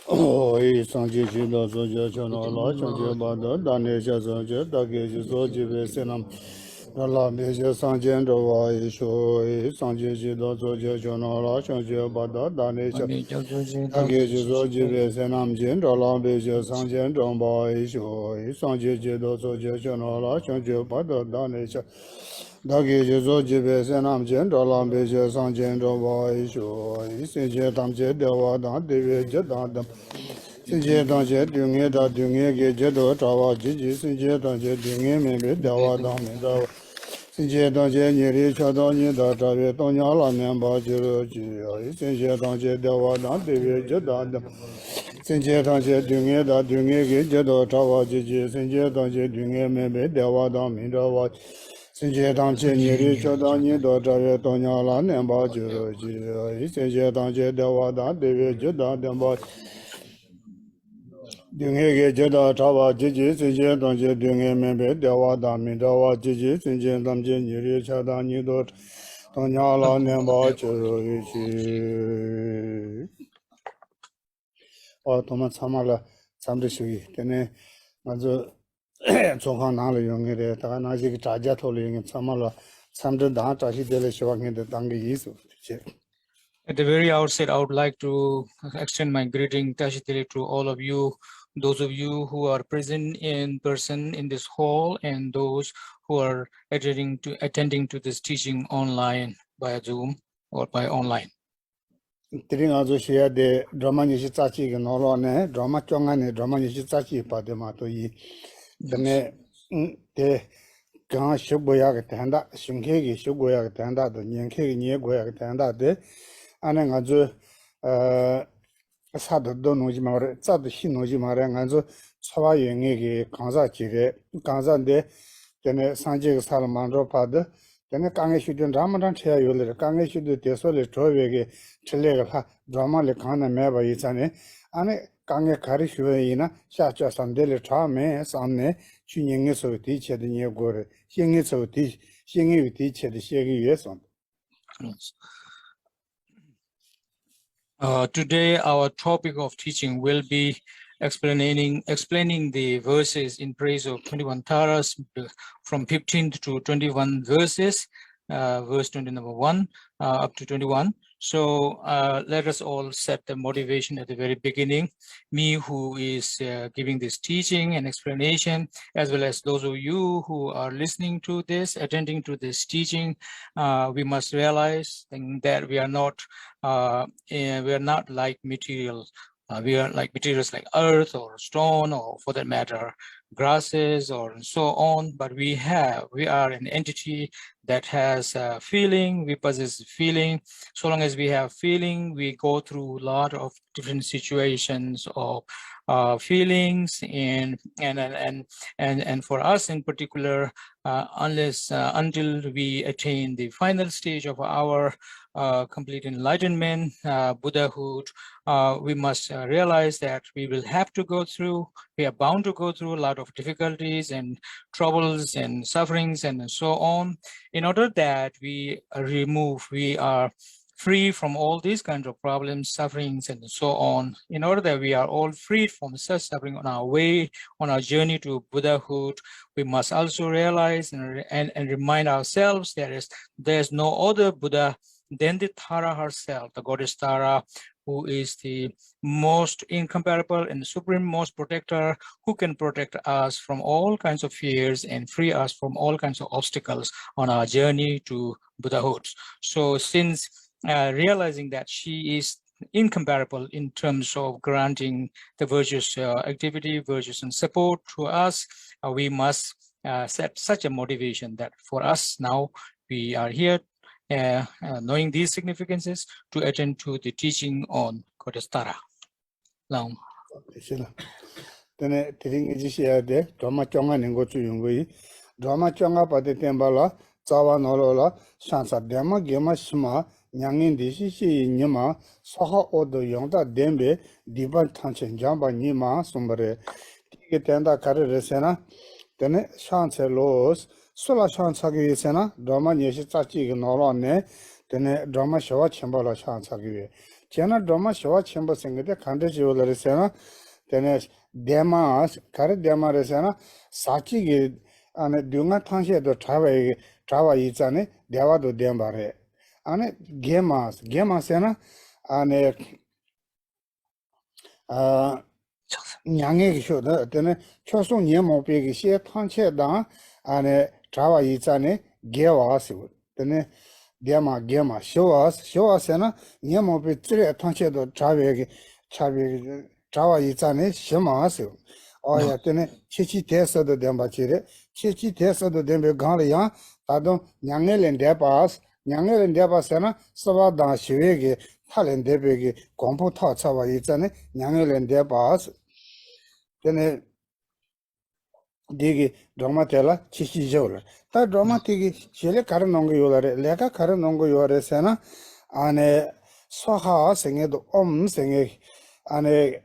Oh, Sanji, the Soja, Chanola, Chanjo, Bada, Danesha, Soja, Dagi, Soji, Vesenam, Nala, Meja, Sanjan, Dova, Sho, Sanji, the Soja, Chanola, Chanjo, Bada, Danesha, Dagi, Soji, Vesenam, Jin, Dala, Meja, Sanjan, Domba, Sho, Sanji, the Soja, Chanola, Chanjo, Bada, Danesha. Dagi Jizo Jibe Senam Jen Dolam Beje Sanjen Doba Isho Sinje Tamje Dewa Dan Dewe Jedan Dam Sinje Danje Dunge Da Dunge Ge Jedo Tawa Jiji Sinje Danje Dunge Mebe Dewa Dan Mendawa Sinje Danje Nyeri Chada Nyeda Tawe Tonya La Memba Jiro Jiyo Sinje Danje Dewa Dan Dewe Jedan Dam Sinje Danje Dunge Da Dunge Ge Jedo Tawa Jiji Sinje Danje Dunge Mebe Dewa Dan Mendawa Sinje Danje Nyeri Chada Nyeda Tawe Tonya La Memba Jiro Jiyo Sinje Danje Dewa Dan Dewe Jedan Dam Dunge Jeda Tawa Jiji Sinje Danje Dunge Membe Dewa Dan Mendawa Jiji Sinje Danje Nyeri Chada Nyeda Tonya La Memba Jiro Jiyo Thomas Samala Samrishui, Tene Mazo Sohanala Yongere, Tanaji Taja Toli, Samala, Samda Tashi Dele Shawang the Tangi Isu. At the very outset, I would like to extend my greeting tacitly to all of you, those of you who are present in person in this hall and those who are attending to this teaching online via Zoom or by online. Tringazo Shia de Drama Nishitachi Nolone, Drama Chongane, Drama Nishitachi Pademato Yi. Tene de Gan Shuboyak Tanda, Shunkegi Shuboyak Tanda, the Yankegi Niegoyak Tanda de Anangazo Sad Donojimare, Sad Shinojimare, Anzo, Sawa Yenge, Kanza Chire, Kanzan de Tene Sanjay Salamandro Pada. Then Kanga should Ramadan chair you let Kanga should do Tesole Tovege, Telega, Drama Lekana Meba Itane, and Kanga Karishuina, Shacha Sandele Tame, Samne, Chining so teacher the near gore, Sing it so teach, singing teacher the Shaggy yes on. Today, our topic of teaching will be explaining the verses in praise of 21 taras from 15 to 21 verses, verse 20 number 1 up to 21. So let us all set the motivation at the very beginning. Me who is giving this teaching and explanation, as well as those of you who are listening to this, attending to this teaching, we must realize that we are not like material. We are like materials like earth or stone, or for that matter, grasses or so on. But we are an entity that has a feeling. We possess feeling. So long as we have feeling, we go through a lot of different situations of feelings, and for us in particular, until we attain the final stage of our complete enlightenment, Buddhahood, we must realize that we will have to go through, we are bound to go through a lot of difficulties and troubles and sufferings and so on, in order that we are free from all these kinds of problems, sufferings, and so on, in order that we are all freed from such suffering on our way, on our journey to Buddhahood. We must also realize and remind ourselves there's no other Buddha than the Tara herself, the goddess Tara, who is the most incomparable and the supreme most protector, who can protect us from all kinds of fears and free us from all kinds of obstacles on our journey to Buddhahood. So since realizing that she is incomparable in terms of granting the virtuous activity, virtuous and support to us, we must set such a motivation that for us now, we are here knowing these significances to attend to the teaching on Goddess Tara. Now, tene tiring iji shia de drama chonga ningo chu yungui drama chonga pade tembala zawa nolo la shansa dema gema shima nyangin di shi nyima soha odo yongda dembe diban tanchen jamba nyima sumbare tige tenda kare resena tene shanse los sola shansa gi sena drama nyeshi chachi gi nolo ne tene drama shawa chembala shansa gi chena drama shawa chemba singede khande jiwala resena tene demas kare demaresana sachi gi ane dunga tangshe do trawa izane dewa do dembare ane gemas ena ane nyange gi sho da tene choso nyemo pe gi she tangshe da ane trawa izane gewas tene gema showas ena nyemo pe tsire tangshe do trawa izane shemaas oya tene chechi tesa do demba chire chechi tesa do dembe gale ya tado nyangelen depas na saba da shiwege talen debege kompo ta chawa izane nyangelen depas tene digi drama tela chechi jola ta drama tigi chele karan nongo yolare leka karan nongo yore sena ane soha senge do senge ane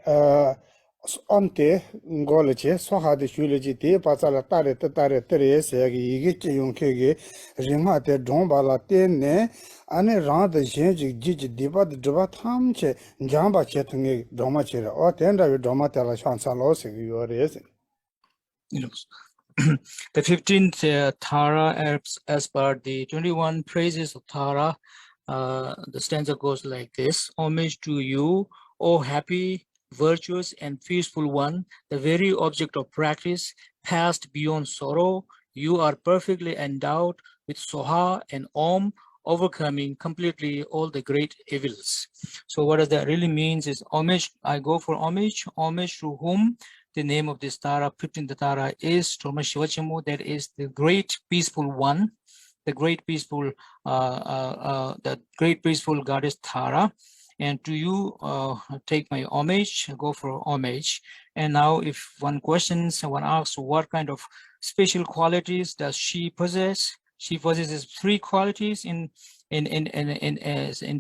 onte ngolche sohade shuleji te pasala tare tere segi ige yonke ringa te dombala tenne ane rand jenji jiji diba driba thamche jamba chetunge doma chira o tenda we doma tela chansa lo segi yores the 15th Tara as per the 21 praises of Tara. The stanza goes like this: homage to you, O happy, virtuous and peaceful one, the very object of practice, past beyond sorrow. You are perfectly endowed with Soha and Om, overcoming completely all the great evils. So what does that really means is homage. I go for homage to whom? The name of this Tara, 15th Tara, is Troma Shivachamo, that is the great peaceful one, the great peaceful goddess Tara. And to you, take my homage, go for homage. And now if one asks what kind of special qualities does she possess? She possesses 3 qualities in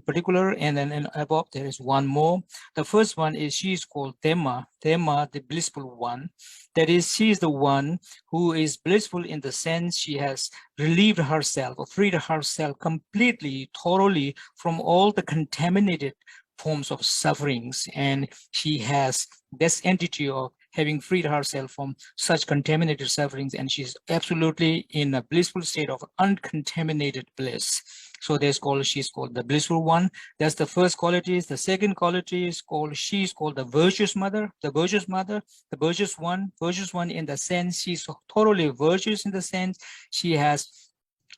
particular, and then above there is one more. The first one is she is called Tema, the blissful one. That is, she is the one who is blissful in the sense she has relieved herself or freed herself completely, thoroughly from all the contaminated forms of sufferings, and she has this entity of having freed herself from such contaminated sufferings, and she's absolutely in a blissful state of uncontaminated bliss. So she's called the blissful one. That's the first quality. The second quality is she's called the virtuous mother, the virtuous one in the sense she's totally virtuous, in the sense she has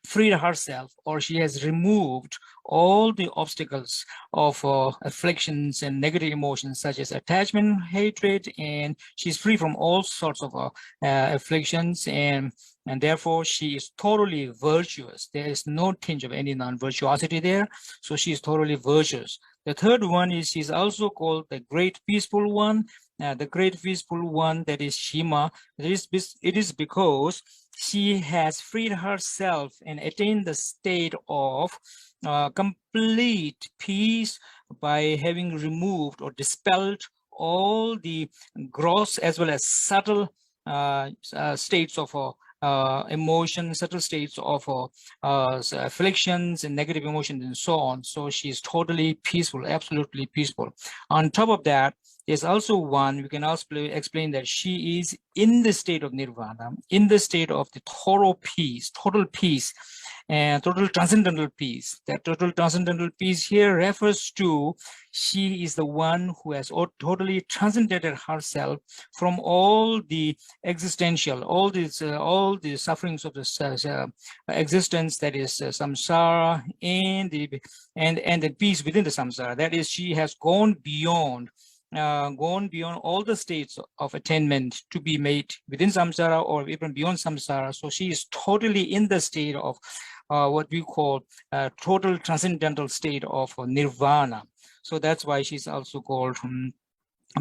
freed herself, or she has removed all the obstacles of afflictions and negative emotions such as attachment, hatred, and she's free from all sorts of afflictions, and therefore she is totally virtuous. There is no tinge of any non-virtuosity there, so she is totally virtuous. The third one is she's also called the great peaceful one. The great peaceful one, that is Shima. It is because she has freed herself and attained the state of complete peace by having removed or dispelled all the gross as well as subtle states of emotion, subtle states of afflictions and negative emotions and so on. So she's totally peaceful, absolutely peaceful. On top of that, there's also one, we can also explain that she is in the state of nirvana, in the state of the total peace, and total transcendental peace. That total transcendental peace here refers to she is the one who has totally transcended herself from all the existential, all the sufferings of the existence, that is samsara, and the peace within the samsara. That is, she has gone beyond all the states of attainment to be made within samsara or even beyond samsara. So she is totally in the state of what we call total transcendental state of nirvana. So that's why she's also called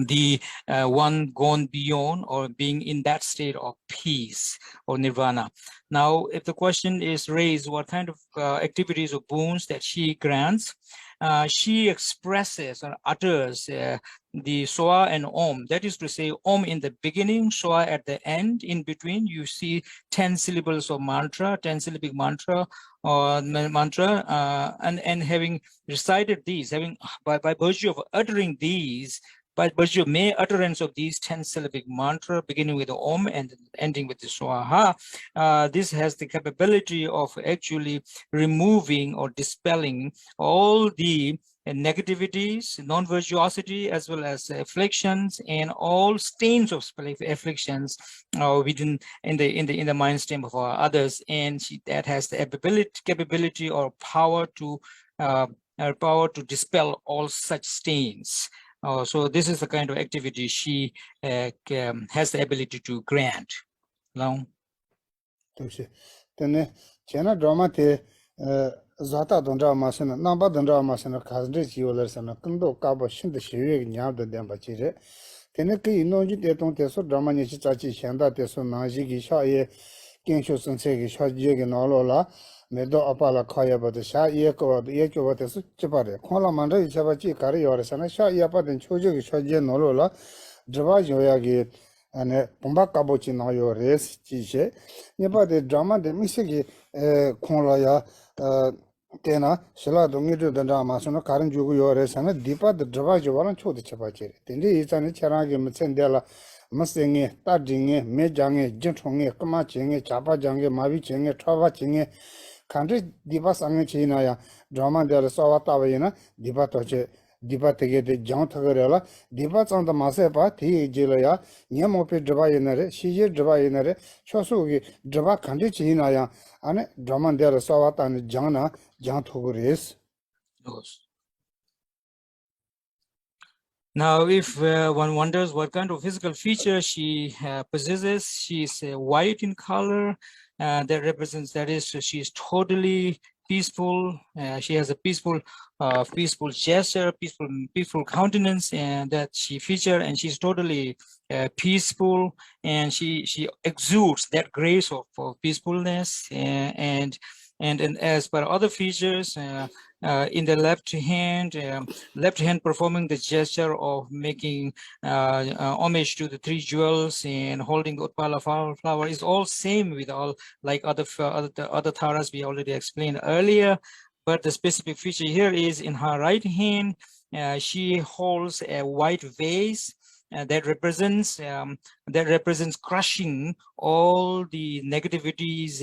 the one gone beyond or being in that state of peace or nirvana. Now, if the question is raised, what kind of activities or boons that she grants, she expresses or utters the Swa and Om. That is to say, Om in the beginning, Swa at the end. In between, you see 10 syllables of mantra, 10 syllabic mantra, or and having recited these, having by virtue of uttering these, by virtue of mere utterance of these 10 syllabic mantra, beginning with the Om and ending with the Swaha, this has the capability of actually removing or dispelling all the negativities, non-virtuosity, as well as afflictions and all stains of afflictions within in the mind stream of others, and that has the capability or power to dispel all such stains. So this is the kind of activity she has the ability to grant. Now, then China drama te Zata Dondra Masana, Namba Dondra Masana, Kazri Yolersana, Kundo Kaba Shin the Shivi Nyam the Dembachire. Teneki Noji Deton Teso, Drama Nichichi, Shanda Teso, Naji Shaye, Kensho Sensei, Shaji Nolola, Medo Apala Kaya, but the Sha Yeko, the Yeko, the Chipare, Kola Manda, Chabachi, Kari or Sana, Sha Yapa, and Choji, Shaji Nolola, Java Joyagi. And Pumba Kabochi no your race, Chiche. Never the drama, the Missiki Konlaya Tena, Shella Domido the drama, so no current Jugu your race and a deeper the Drava Jovan Cho the Chapachi. Tendi is an Charagi Metsendela, Mustangi, Tadjingi, Mejangi, Jentongi, Kamachingi, Chapa Jangi, Mavichingi, Travachingi, country Diva Sangi Chinaya, drama de la Sawatavina, Diva Toche. Diba tegede jang thagarela diba chang da mase pa thi jilaya nyamo pe draba yenare shije draba yenare chosu gi draba khandi china ya ane draman der sawata ne jangna jang thogures. Now, if one wonders what kind of physical feature she possesses, she is white in color. That represents, that is, she is totally peaceful. She has a peaceful gesture, peaceful countenance, and that she feature, and she's totally peaceful, and she exudes that grace of peacefulness, and as per other features, in the left hand performing the gesture of making homage to the three jewels and holding the Utpala flower is all same with all like other Tharas we already explained earlier. But the specific feature here is in her right hand, she holds a white vase that represents crushing all the negativities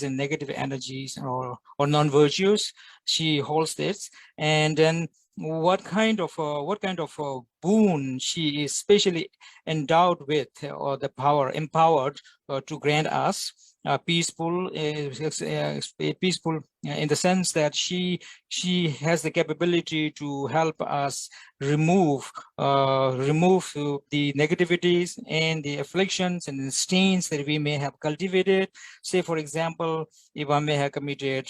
and negative energies or non-virtues. She holds this, and then what kind of boon she is specially endowed with, or the power empowered to grant us peaceful in the sense that she has the capability to help us remove the negativities and the afflictions and the stains that we may have cultivated. Say, for example, if one may have committed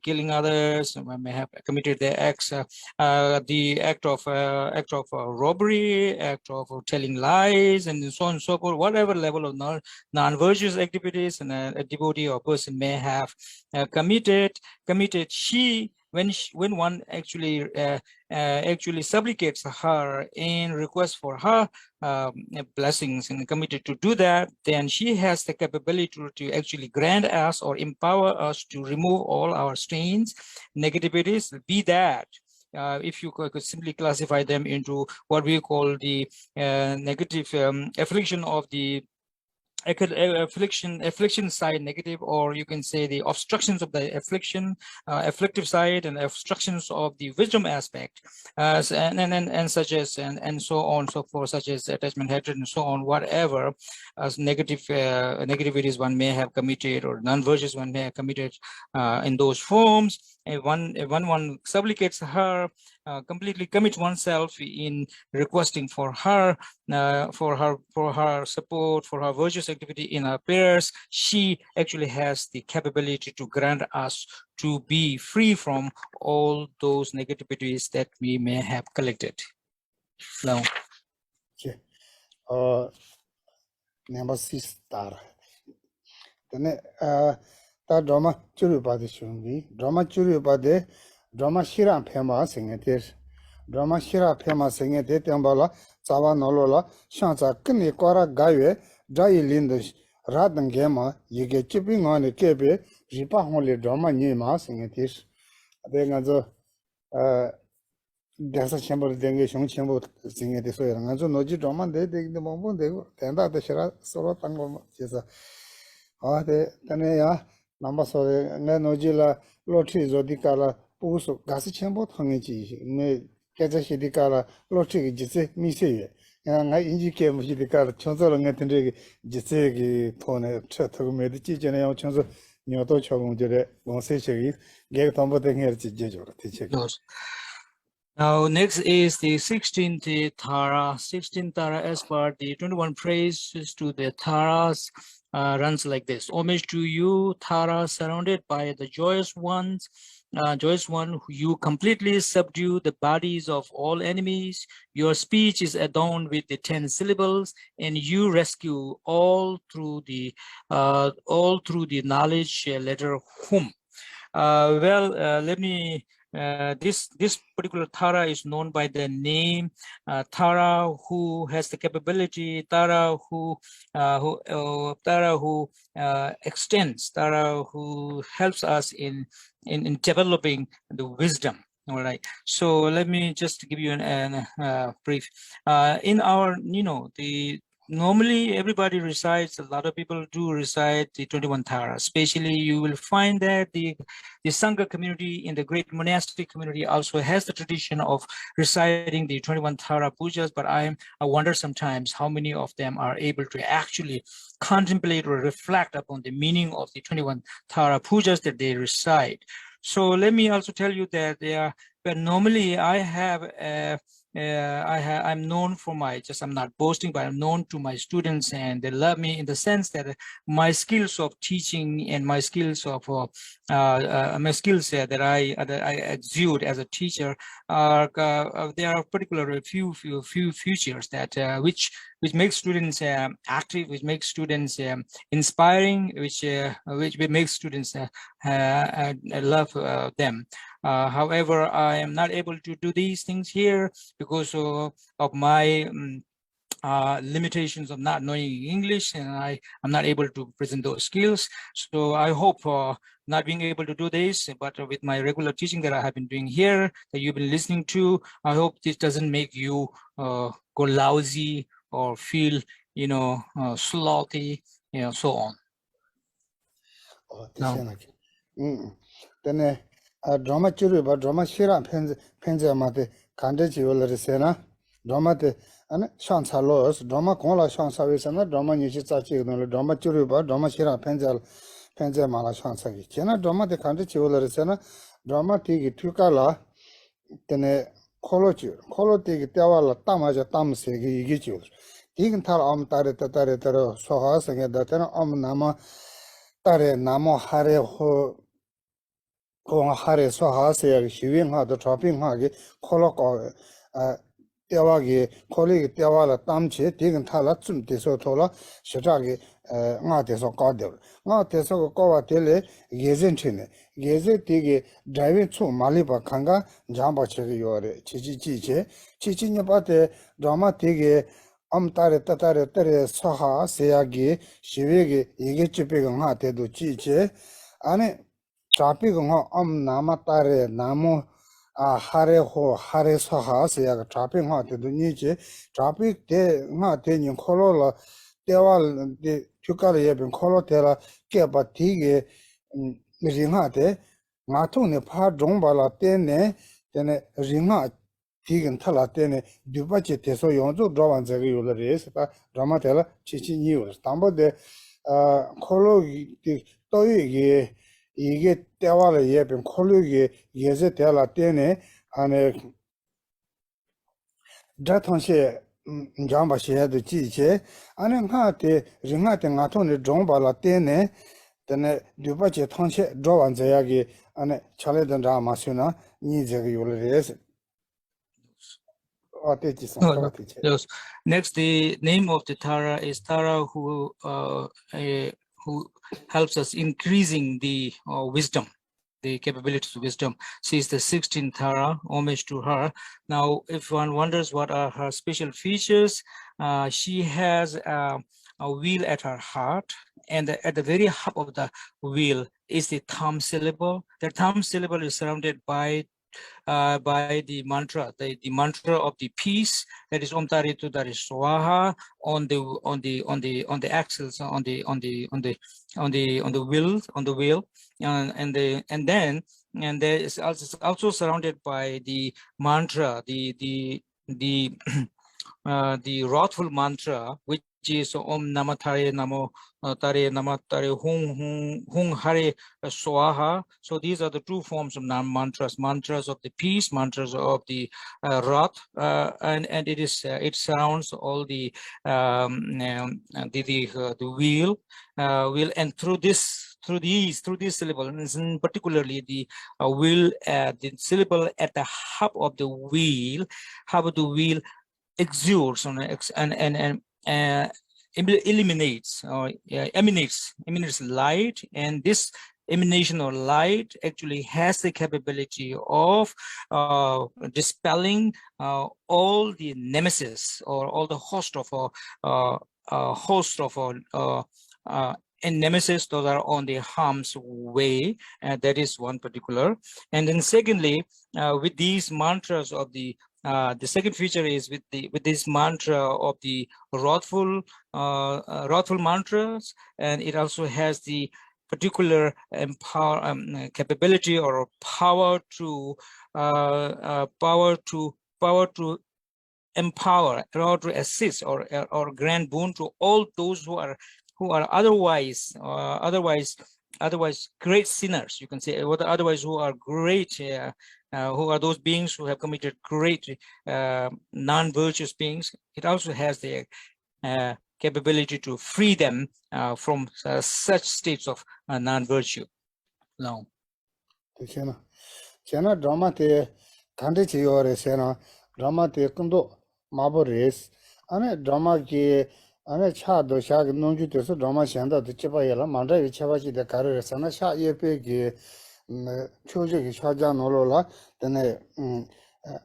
killing others, one may have committed the act of robbery, act of telling lies, and so on and so forth. Whatever level of non-virtuous activities and a devotee or person may have committed, when one actually supplicates her in request for her blessings and committed to do that, then she has the capability to actually grant us or empower us to remove all our stains, negativities, be that if you could simply classify them into what we call the negative affliction of the affliction side negative, or you can say the obstructions of the afflictive side, and obstructions of the wisdom aspect, and such as and so on so forth, such as attachment, hatred, and so on, whatever as negative negativities one may have committed, or non-virtuous one may have committed in those forms. If one supplicates her, completely commits oneself in requesting for her support, for her virtuous activity in her prayers, she actually has the capability to grant us to be free from all those negativities that we may have collected. Now, number 6 star. Then that drama churu badi shungi. Drama churu badi drama shira pema singetir. Drama shira pema singete tambala zawa nolola shanza kni kwara gawe dai lindish radan gema yige chiping on the kebe ripa honle drama nyima singetir. Then Dasa chamber dengue shong chamber singing the soil and so no drama de the moment they tenda the shara solo tango chesa. Ah, the Tanea number so nojila lottery zodicala puso gas chamber tongi me catch a shidicala lottery jisse missy. And I indicate Shidicala chancel and attending jisse pone chato made the chicken and chancel Nyoto Chong won't say she gave Tombo the hair to Jejo. those. Now, next is the 16th Tara. 16th Tara, as per the 21 praises to the Taras, runs like this. Homage to you, Tara, surrounded by the joyous ones, joyous one, you completely subdue the bodies of all enemies. Your speech is adorned with the 10 syllables, and you rescue all through the knowledge letter whom. Let me. This particular Tara is known by the name Tara, who has the capability, Tara who extends, Tara who helps us in developing the wisdom. All right. So let me just give you an brief. In our, normally everybody recites, a lot of people do recite the 21 Tara. Especially you will find that the Sangha community in the great monastic community also has the tradition of reciting the 21 Tara pujas, but I wonder sometimes how many of them are able to actually contemplate or reflect upon the meaning of the 21 Tara pujas that they recite. So let me also tell you that but normally I'm known for I'm not boasting, but I'm known to my students, and they love me in the sense that my skills of teaching and my skills of that I exude as a teacher there are particular few features that which makes students active, which makes students inspiring, which makes students love them. However, I am not able to do these things here because of my limitations of not knowing English, and I'm not able to present those skills. So I hope not being able to do this, but with my regular teaching that I have been doing here, that you've been listening to, I hope this doesn't make you go lousy or feel, slothy, so on. Then drama churu ba drama shira penze mate kande chiwala sena drama te ane shansa los drama konla shansa vesana drama nichi tsachi no drama churu ba drama shira penze mala shansa gi chena drama te kande chiwala sena drama ti gi tukala tene kolo ti gi tawala tamaja tamse gi gi chiwala digin tar am tare soha sange da tena am nama tare namo hare ho Kong Hare Soha say Shiving had the chopping hagi, Kolok Tewagi, colleague Tewala Tamche, Tigan Talatsum Tisotola, Shatagi, Nateso Godel. Nateso Kova Tele, Gezenchine, Geze Tigi, driving to Maliba Kanga, Jamba Cheriore, Chichi, Chichinapate, Drama Tigi, Tatare Soha, Seagi, Shivigi, Yigichipig Hate do Chiche, Ane. Traffic namatare namo hare ho hare soha se traffic to the niche traffic de not in colola dewal de tukari eben colotera keba tige ringate matune pa jombala tene ringa tigen tala tene dubache teso yonzo drawan zagi yola res dramatela chichi news tambo de colo di toyi 이게 때와를 예변 콜루기 예제 때라 때네 안에 자통시 장바시에도 지체 안에 하테 링하테 나톤의 종발라 때네 때네 두바체 통시 조완자야기 안에 차례된 라마스나 니제가 요르레스 No, no. Yes. Next, the name of the Tara is Tara, who helps us increasing the wisdom, the capabilities of wisdom. She is the 16th Tara, homage to her. Now, if one wonders what are her special features, she has a wheel at her heart, and at the very hub of the wheel is the thumb syllable. The thumb syllable is surrounded by the mantra, the mantra of the peace, that is Om Tari Tudari Swaha, on the axles, on the wheel, and then there is also surrounded by the mantra, the wrathful mantra, which is Om Namah Tare Namo Tare Namah Tare Hung Hare Swaha. So these are the two forms of mantras: mantras of the peace, mantras of the wrath, and it is it surrounds all the wheel, and through these syllables, and particularly the the syllable at the hub of the wheel, exudes and eliminates or emanates light, and this emanation or light actually has the capability of dispelling all the nemesis or all the host of and nemesis those are on the harm's way. That is one particular. And then secondly, with these mantras of the second feature is with this mantra of the wrathful mantras, and it also has the particular capability or power to empower or to assist or grant boon to all those who are otherwise great sinners, you can say, or otherwise who are great, who are those beings who have committed great non-virtuous beings. It also has the capability to free them from such states of non-virtue. Now, Chena drama te kante chi yore sena drama te kundo mabo res ane drama ki ane cha do sha nongju te so drama shanda de cheba yala manda yu cheba chi de kare res ana sha ye pe ki choje ki cha ja no lo la tene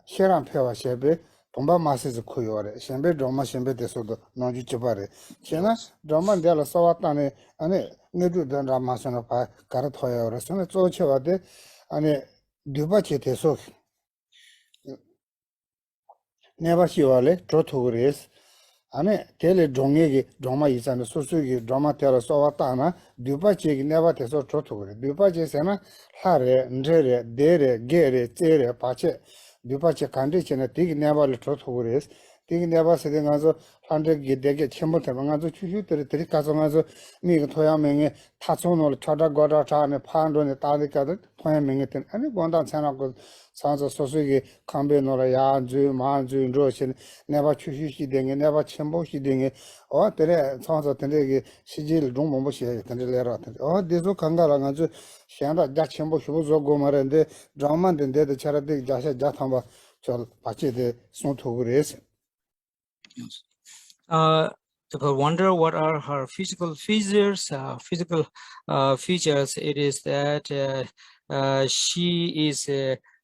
sheran phewa shebe tomba mase zu ku yore shembe drama shembe de so do nongju cheba re chena drama de la sawatane ane nedu de drama sana pa kare thoya yore sana zo cheba de ane Dubache teso Nebashiwale, Trotogres, Ane Tele Dongegi, Drama is and Susugi, Drama Terra Sowatana, Dubache never teso Trotogre, Dubache Sena, Hare, Ndere, Dere, Gere, Tere, Pache, Dubache condition a tig never Trotogres, tig never sitting as a 100 get Chimbotamangazo, Chutu, Casamazo, Mig Toyaming, Tatsuno, Chada Goda, and Pandon, Tadika, Toyaming, and one down Sanago. Sounds of Sosugi, Kambe Nora Yanju, Manju, Roshin, never Chushi Ding, never Chimboshi Ding, or the sounds of Tendegi, Sijil, Dumoshi, Tendelera, or Dizo Kangaranju, Shanda, Jachimbo, Shuzo Gomer, and the drama, and the charity Jasha Jatamba, Chal Pachi de Sontogres. If I wonder what are her physical features, it is that she is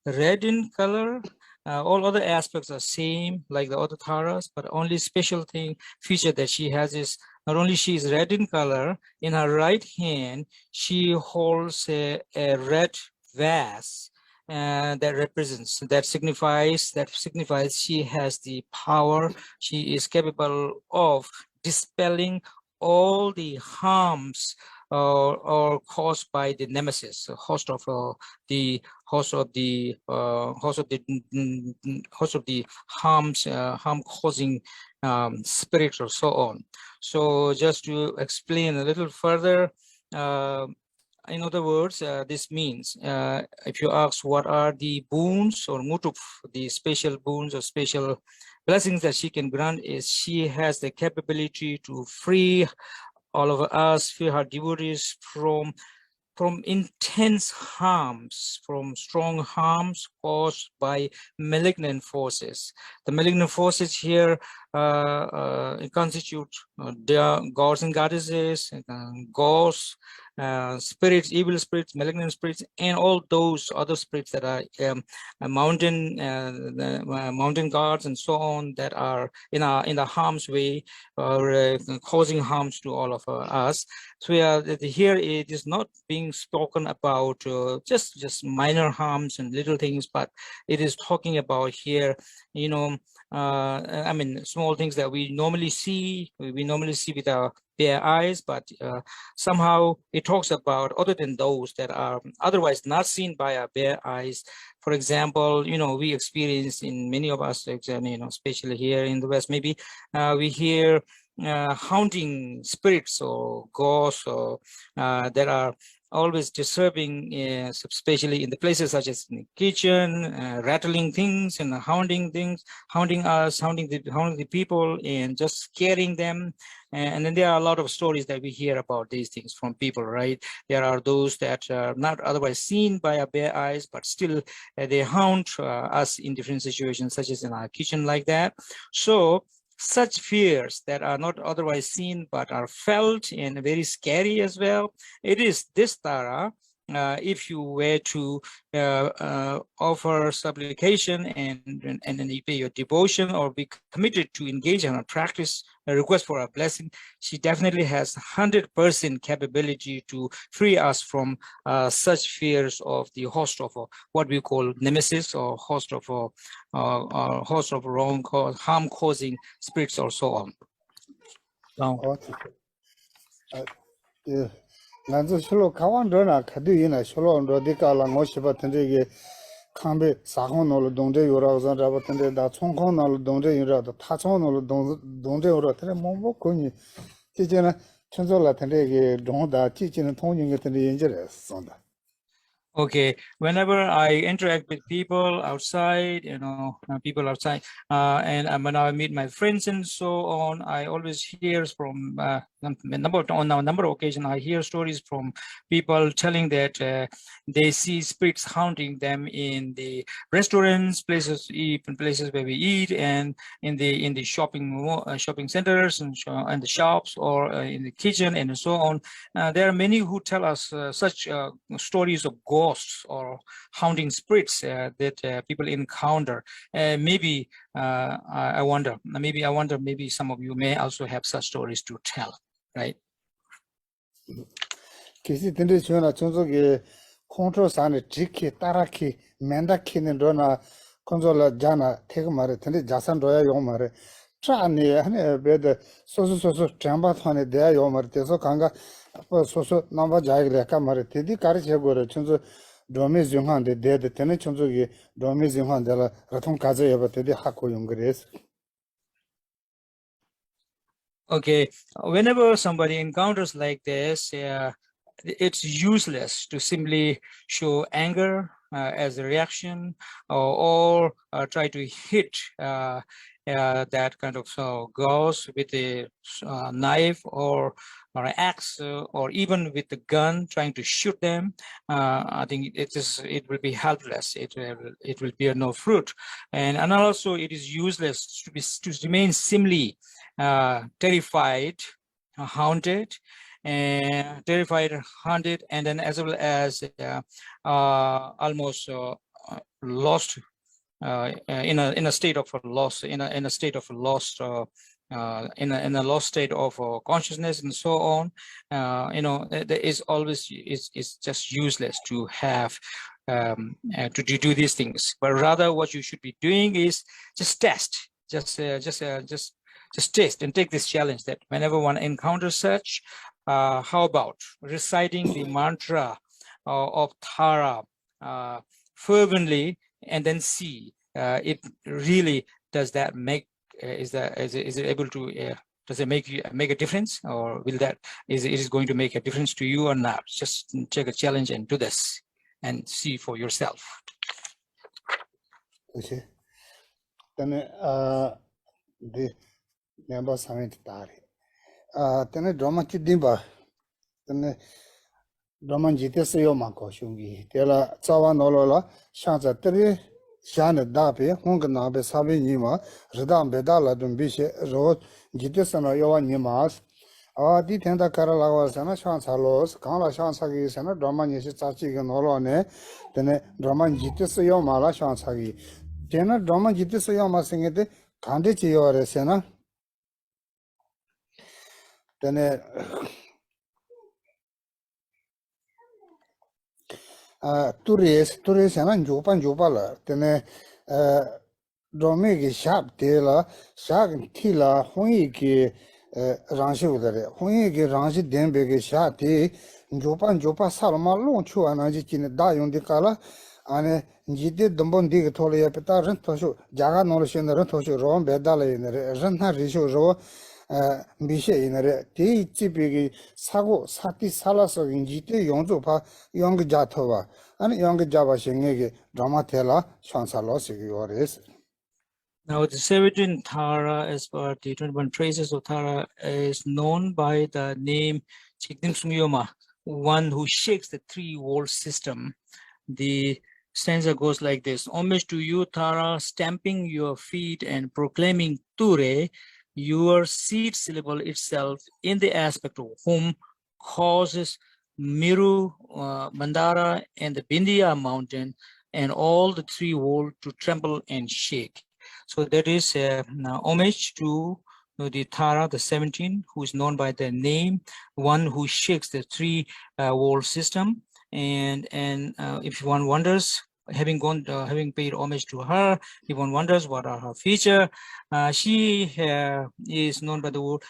red in color. All other aspects are same like the other Taras, but only special feature that she has is not only she is red in color. In her right hand, she holds a red vase. That signifies she has the power. She is capable of dispelling all the harms or caused by the nemesis, the host of the harms, harm causing spirits or so on. So just to explain a little further, in other words, this means if you ask what are the boons or mutuf, the special boons or special blessings that she can grant, is she has the capability to free all of us, free her devotees from from intense harms, from strong harms caused by malignant forces. The malignant forces here constitute their gods and goddesses, ghosts, spirits, evil spirits, malignant spirits, and all those other spirits that are mountain gods and so on that are in the harm's way, causing harms to all of us. So here it is not being spoken about just minor harms and little things, but it is talking about here, you know, I mean, small things that we normally see with our bare eyes, but somehow it talks about other than those that are otherwise not seen by our bare eyes. For example, you know, we experience in many of us, you know, especially here in the West, maybe we hear haunting spirits or ghosts or that are always disturbing, especially in the places such as in the kitchen, rattling things and haunting things, haunting us, haunting the people, and just scaring them. And then there are a lot of stories that we hear about these things from people, right? There are those that are not otherwise seen by our bare eyes, but still they haunt us in different situations, such as in our kitchen, like that. So such fears that are not otherwise seen but are felt and very scary as well. It is this Tara, if you were to offer supplication and then you pay your devotion or be committed to engage in a practice, a request for a blessing, she definitely has 100% capability to free us from such fears of the host of what we call nemesis, or host of wrong harm causing spirits or so on. Now, 난저 실로 가wando나 카디이나 실로로 디깔라 모시바던데게 칸베 사혼노로 동제 요라서 잡았던데 다 총콩노로 동제 요라도 타총노로 동제 요라데 뭐뭐거니 이제는 천sol라 텐데게 동다 지지는 통영 같은 연결에 sonda. okay, whenever I interact with people outside, you know, people outside, and when I meet my friends and so on, I always hear from on a number of occasions, I hear stories from people telling that they see spirits haunting them in the restaurants, places where we eat, and in the shopping centers and the shops, or in the kitchen and so on. There are many who tell us such stories of ghosts or haunting spirits that people encounter. Maybe I wonder, maybe some of you may also have such stories to tell, right? 계시 된데 저나 전속에 컨트롤산에 지키 따라키 맨다키는 로나 컨트롤 자나 태그 말에 근데 자산 로야 용 말에 차니 하네 베데 소소소소 잠바탄에 대야 용 말에 돼서 강가 소소 넘바 자이래 까 말에 되디 가르쳐고래 전속 도미 중한데 데데 때는 전속이 도미 중한데라 라통 가져야 버되디 하고 용 그래서. Okay, whenever somebody encounters like this, it's useless to simply show anger as a reaction, or try to hit that kind of ghost with a knife or an axe, or even with the gun, trying to shoot them. I think it will be helpless. It will bear no fruit, and also it is useless to remain simply terrified, haunted, and then as well as almost lost, in a state of loss, in a state of lost, in a lost state of consciousness and so on. You know, there is always it's just useless to have to do these things, but rather what you should be doing is just test, just taste and take this challenge that whenever one encounters such, how about reciting the mantra of Tara fervently, and then see it really does that make is it able to does it make a difference, or will that is it going to make a difference to you or not? Just take a challenge and do this and see for yourself. Okay. Then the member summit tari. Then drama chidimba. Then Raman jite sayo mako shungi. Tela tsawa nolola shansa teri shane dape honga nabe sabi nima ridam bedala dumbishe ro jite sana yawa nimas. Di tenda kara lagwa sana shansa los kala shansa gi sana Raman yeshi tsachi ga nolo ne tene Raman jite sayo mala shansa gi. Tena Raman jite sayo ma singete kande chi yore sana tene turis yana jopa la tene dome ki shab te la shab ti la hongi ki rangshi udare hongi ki rangshi denbe ki shab te jopa salma long chua na ji kine da yung di kala ane jide dombon di ki tole ya pita rin toshu jaga nolo shen rin toshu roon bedala yinare rin na rishu ro 미셰 이너레 디 집이 사고 사티 살아서 인지대 용조파 용기 자토와 아니 용기 잡아 생에게 드라마텔라 šan살로시기 오레스. Now, the 17 Tara, as per the 21 traces of Tara, is known by the name Chikdim Sumyoma, one who shakes the three-wall system. The stanza goes like this: homage to you, Tara, stamping your feet and proclaiming Ture, your seed syllable itself in the aspect of whom causes Miru, Mandara, and the Bindiya mountain, and all the three worlds to tremble and shake. So that is homage to the Tara, the 17, who is known by the name, one who shakes the three world system. And if one wonders, having paid homage to her, if one wonders what are her features, she is known by the word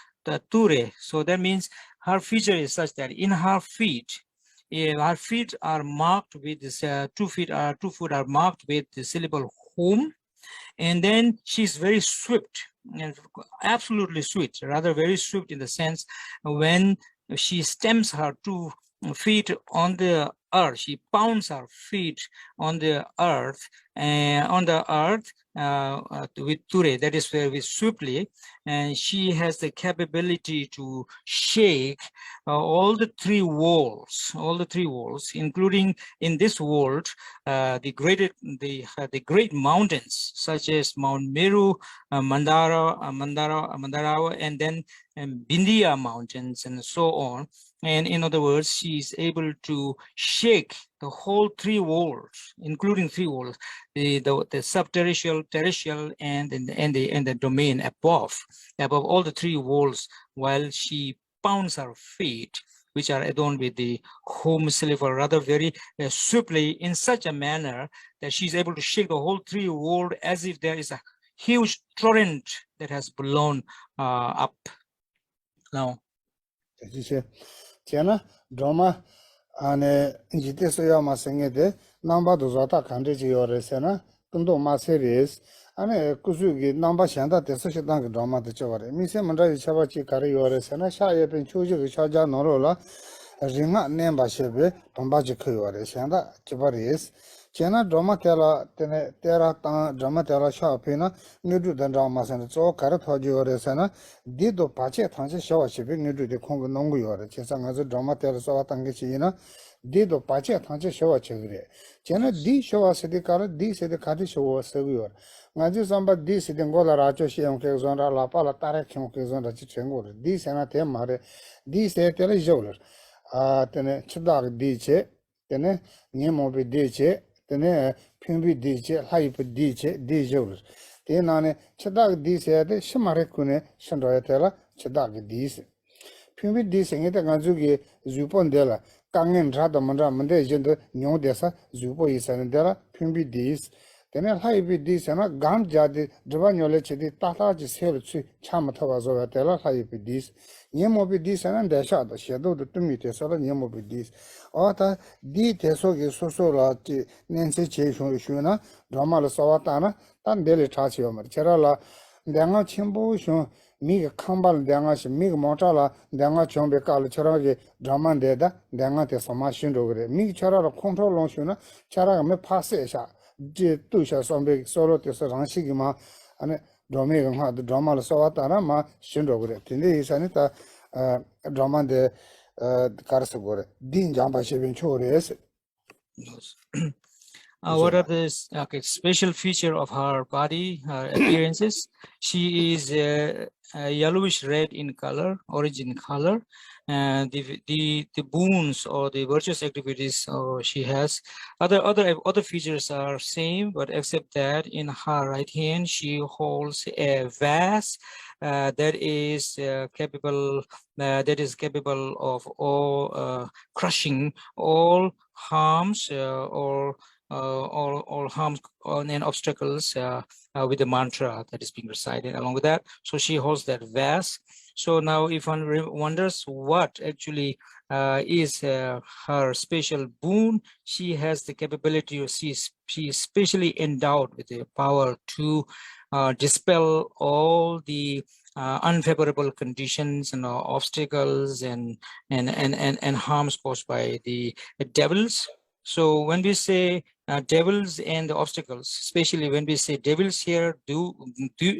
Ture. So that means her feature is such that in her feet are marked with this 2 foot are marked with the syllable whom, and then she's very swift and absolutely swift, rather very swift in the sense when she stamps her 2 feet on the earth, she pounds her feet on the earth with Ture, that is very swiftly, and she has the capability to shake all the three walls, including in this world the great mountains such as Mount Meru, Mandara, and then Bindiya mountains, and so on. And in other words, she is able to shake the whole 3 worlds, including 3 worlds, the subterrestrial, terrestrial, and the domain above all the 3 worlds, while she pounds her feet, which are adorned with the home silver, rather very swiftly, in such a manner that she's able to shake the whole 3 world as if there is a huge torrent that has blown up. Now, Tiana drama ane jite soya ma sengede namba dozata kande ji yoresena tundo ma series ane kuzugi namba shanda teso shedang drama de chore mise mandra chaba chi kare yoresena sha ye pen chuji ge chaja norola ringa nemba shebe tomba ji khore shanda chibaris chena drama tela tene tera ta drama tela sha pena nidu dan drama sen zo kare thoji yoresena dido pache thanje shawa shebe nidu de khong nongu yore chesa ngazo drama tela sawa tange china dido pache thanje shawa chegre chena di shawa sedi kare di sedi khadi shawa sebi yor ngaji samba di sedi ngola racho shiyam ke zonra la pala tare khong ke zonra chi chengor di sena te mare di se tele joler tene chidag di che tene nyemo be di che tene pimbi di che haip di che di joler te nane chidag di se de shimare kune shandroya tela chidag di se pimbi di se ngete ngazu ge zupon dela kangen rada mandra mande jendo nyo desa zupo isan dela pimbi di tene haip di se na gam jadi drwa nyole chedi tata ji sel chu chamatawa zo tela haip di Nyemobi dis and Dashad, shadow the Tumite, Sala Nyemobi dis. Ota di tesogi sosola Nancy Cheshun Shuna, Dramala Sawatana, and Deli Tachiomar, Cherala, Danga Chimbo Shun, Mig Kambal Dangash, Mig Motala, Danga Chombe Kal Cheragi, Draman Deda, Danga te Samashin Dogre, Mig Chara control on Shuna, Chara me Passesha, Tusha Sombe Solo Tesaranshigima, and Domegan had the drama Sawatana, ma Shindogre. Tindi is anita drama de karsa gore din jamba shebin chores Yes. What are the special feature of her body, her appearances? She is yellowish red in color, orange in color, and the boons or the virtuous activities she has. Other features are same, but except that in her right hand she holds a vase that is capable of all crushing all harms or harms and obstacles with the mantra that is being recited along with that. So she holds that vase. So now if one wonders what actually is her special boon, she has the capability, or she is specially endowed with the power to dispel all the unfavorable conditions and obstacles and harms caused by the devils. So when we say devils and the obstacles, especially when we say devils here, do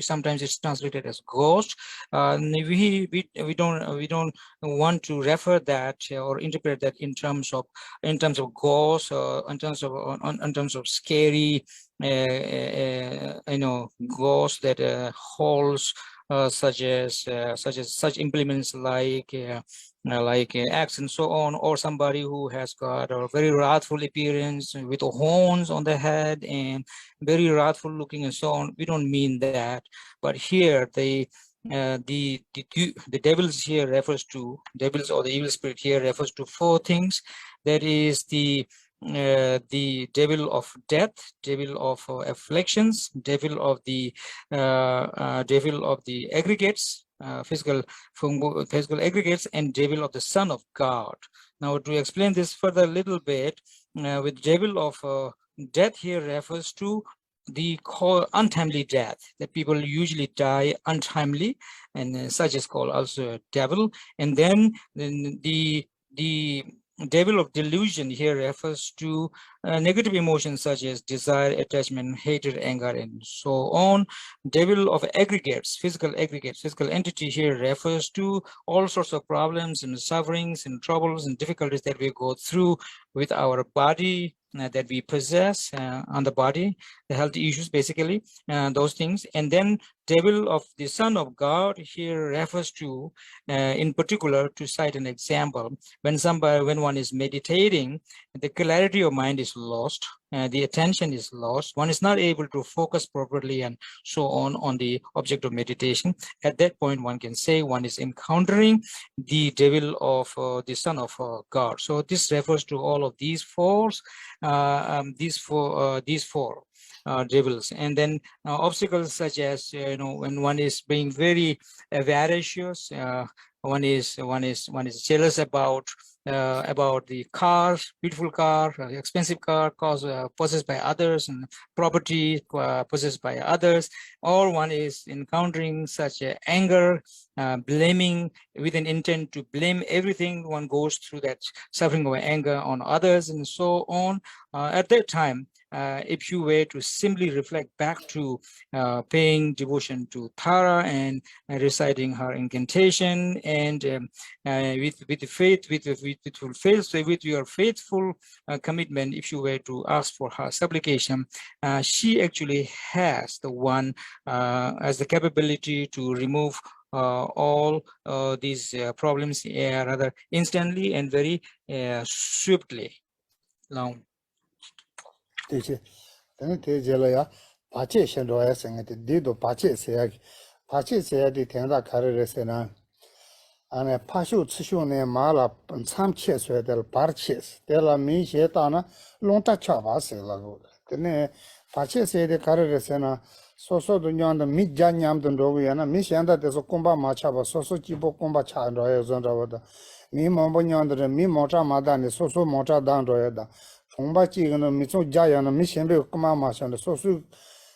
sometimes it's translated as ghost. We don't want to refer that or interpret that in terms of ghosts or in terms of scary ghosts that holds such implements like axe and so on, or somebody who has got a very wrathful appearance with horns on the head and very wrathful looking and so on. We don't mean that, but here the devils here refers to devils, or the evil spirit here refers to four things. That is the devil of death, devil of afflictions, devil of the aggregates, physical aggregates, and devil of the Son of God. Now to explain this further a little bit, with devil of death here refers to the untimely death, that people usually die untimely, and such is called also a devil. And then the devil of delusion here refers to negative emotions such as desire, attachment, hatred, anger, and so on. Devil of aggregates, physical entity here refers to all sorts of problems and sufferings and troubles and difficulties that we go through with our body, that we possess on the body, the health issues, basically, those things. And then devil of the Son of God here refers to, in particular, to cite an example, when one is meditating, the clarity of mind is lost, the attention is lost, one is not able to focus properly and so on the object of meditation. At that point, one can say one is encountering the devil of the Son of God. So this refers to all of these four devils. And then obstacles such as when one is being very avaricious, one is jealous about the cars, beautiful car, expensive car, possessed by others, and property possessed by others, or one is encountering such anger, blaming with an intent to blame everything. One goes through that suffering of anger on others and so on. At that time, if you were to simply reflect back to paying devotion to Tara and reciting her incantation, and with your faithful commitment, if you were to ask for her supplication, she actually has the capability to remove all these problems rather instantly and very swiftly. Now, teche tene teje la ya pache shen ro ya seng te di do pache se ya di ten da kare re se na ane pashu tshu ne ma la cham che swe del par che de la mi she ta na long ta cha ba se la go tene pache se de kare re se na so do nyang da mi ja nyam den ro ya na mi shen da de so komba ma cha ba so ji bo komba cha ro ya zon ra da mi mo bo nyang de mi mo cha ma da ne so mo cha dan ro ya da 총바 지금은 미소 자야는 미신배 그만 마셔는 소수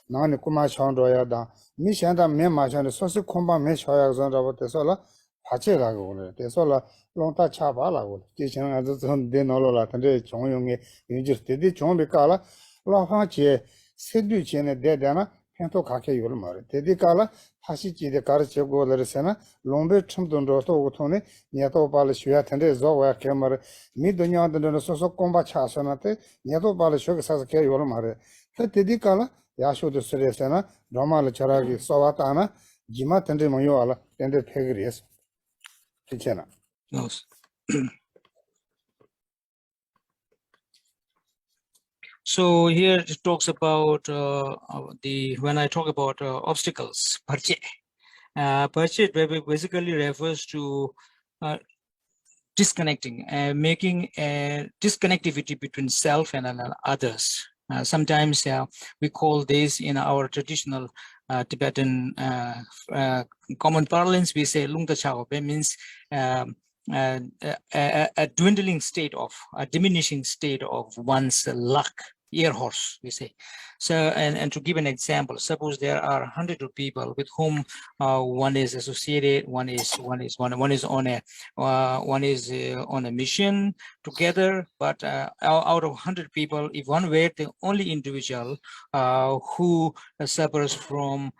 나는 그만 샤운도야다 미신다 매 마셔는 소수 콤바 매 샤야 전라고 돼서라 받쳐라고 그래 돼서라 롱타 차바라고 지금 아주 전 되노라 근데 종용에 유지 되디 종비가라 라하지 세뒤 전에 대대나 펜토 가게 요를 말해 데디가라 다시 지데 가르쳐 고르세나 롱베 첨돈도 또 오토네 니아토 발을 쉬야 텐데 저와 개말 미도냐한테는 소소 콤바 차서나테 니아토 발을 쉬게 사서 개 요를 말해 데디가라 야쇼도 스레세나 로마를 차라기 소와타나 지마 텐데 모요 알아 텐데 페그리스 괜찮아 Yes. So here it talks about when I talk about obstacles, parche. Parche basically refers to disconnecting, making a disconnectivity between self and others. Sometimes we call this in our traditional Tibetan common parlance, we say lungta chao, means a dwindling state of, a diminishing state of one's luck. Ear horse, we say. So, and to give an example, suppose there are 100 people with whom one is associated, one is on a mission together, but out of 100 people, if one were the only individual who suffers from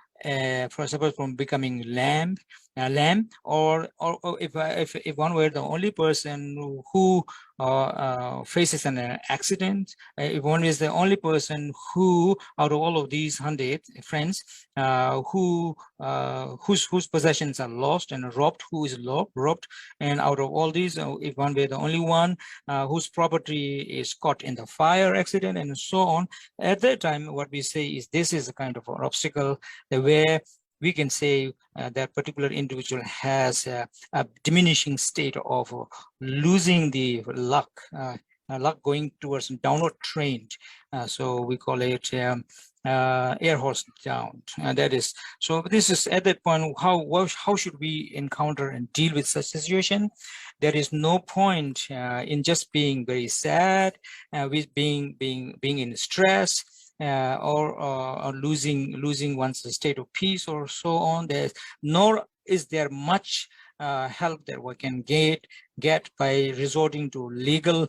becoming lamb, or if one were the only person who faces an accident, if one is the only person who, out of all of these 100 friends, whose possessions are lost and robbed, who is robbed, and out of all these, if one were the only one whose property is caught in the fire accident and so on, at that time, what we say is this is a kind of an obstacle where we can say that particular individual has a diminishing state of losing the luck, luck going towards downward trend. So we call it air horse down. And that is, so this is at that point, how should we encounter and deal with such situation? There is no point in just being very sad, with being in stress, or losing one's state of peace or so on. Nor is there much help that we can get by resorting to legal